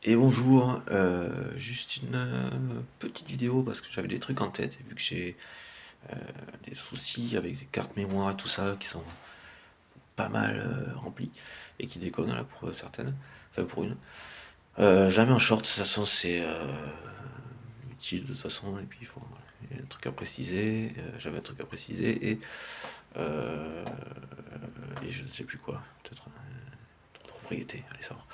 Et bonjour, juste une petite vidéo parce que j'avais des trucs en tête et vu que j'ai des soucis avec des cartes mémoire et tout ça qui sont pas mal remplies et qui déconnent là pour certaines, enfin pour une. Je la mets en short, de toute façon c'est utile de toute façon et puis il y a un truc à préciser, j'avais un truc à préciser euh, et je ne sais plus quoi, peut-être propriété, allez savoir.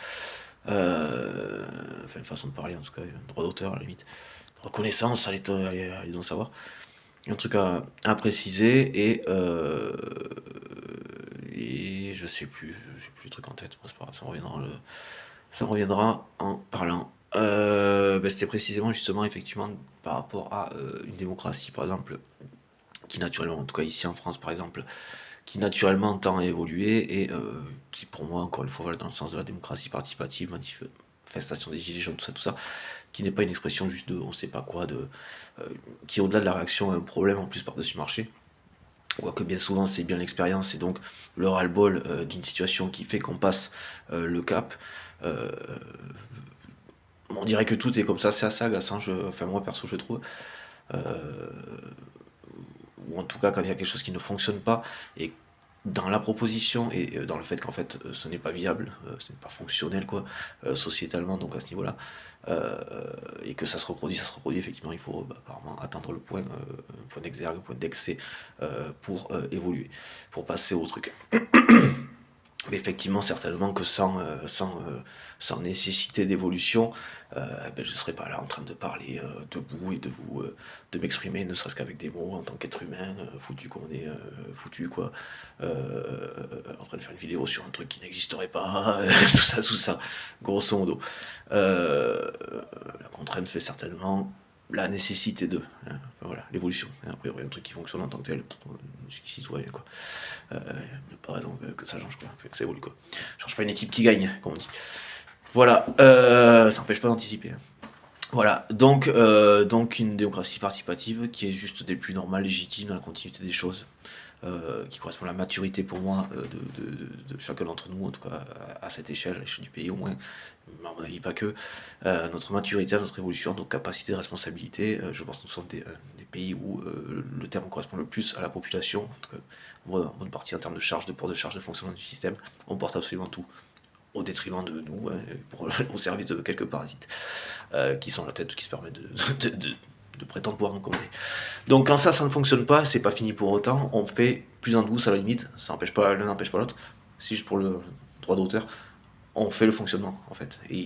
Enfin, une façon de parler en tout cas, droit d'auteur à la limite. Reconnaissance, allez donc savoir. Un truc à préciser et je sais plus, j'ai plus le truc en tête, bon, c'est pas grave, ça reviendra en parlant. C'était précisément justement effectivement par rapport à une démocratie par exemple, qui naturellement, en tout cas ici en France par exemple, qui naturellement tend à évoluer et qui pour moi encore une fois va dans le sens de la démocratie participative, manifestation des gilets jaunes, tout ça, qui n'est pas une expression juste de on sait pas quoi, qui est au-delà de la réaction à un problème en plus par-dessus marché. Quoique bien souvent c'est bien l'expérience et donc le ras-le-bol d'une situation qui fait qu'on passe le cap. Euh, on dirait que tout est comme ça, c'est assez agaçant, enfin moi perso je trouve. Euh, ou en tout cas quand il y a quelque chose qui ne fonctionne pas, et dans la proposition et dans le fait qu'en fait ce n'est pas viable, ce n'est pas fonctionnel quoi, sociétalement donc à ce niveau-là, et que ça se reproduit effectivement, il faut apparemment atteindre le point d'exergue, le point d'excès pour évoluer, pour passer au truc. Mais effectivement, certainement que sans nécessité d'évolution, je ne serais pas là en train de parler de vous et de m'exprimer, ne serait-ce qu'avec des mots en tant qu'être humain, foutu comme on est foutu, quoi. En train de faire une vidéo sur un truc qui n'existerait pas, tout ça, grosso modo. La contrainte fait certainement la nécessité de, hein, enfin, voilà, l'évolution. Après, il y a un truc qui fonctionne en tant que tel, jusqu'ici tout va bien, quoi. Il n'y a pas raison que ça change, quoi, que ça évolue, quoi. Change pas une équipe qui gagne, comme on dit. Voilà, ça n'empêche pas d'anticiper, hein. Voilà, donc une démocratie participative qui est juste des plus normales, légitimes dans la continuité des choses, qui correspond à la maturité pour moi de chacun d'entre nous, en tout cas à cette échelle, à l'échelle du pays au moins, mais à mon avis pas que, notre maturité, notre évolution, notre capacité de responsabilité. Je pense que nous sommes des pays où le terme correspond le plus à la population, en tout cas en bonne partie en termes de charge, de port de charge, de fonctionnement du système. On porte absolument tout au détriment de nous, hein, au service de quelques parasites qui sont à la tête, qui se permettent de prétendre pouvoir nous commander. Donc quand ça ne fonctionne pas, c'est pas fini pour autant, on fait plus en douce à la limite, ça n'empêche pas l'un n'empêche pas l'autre, c'est juste pour le droit d'auteur, on fait le fonctionnement en fait. Et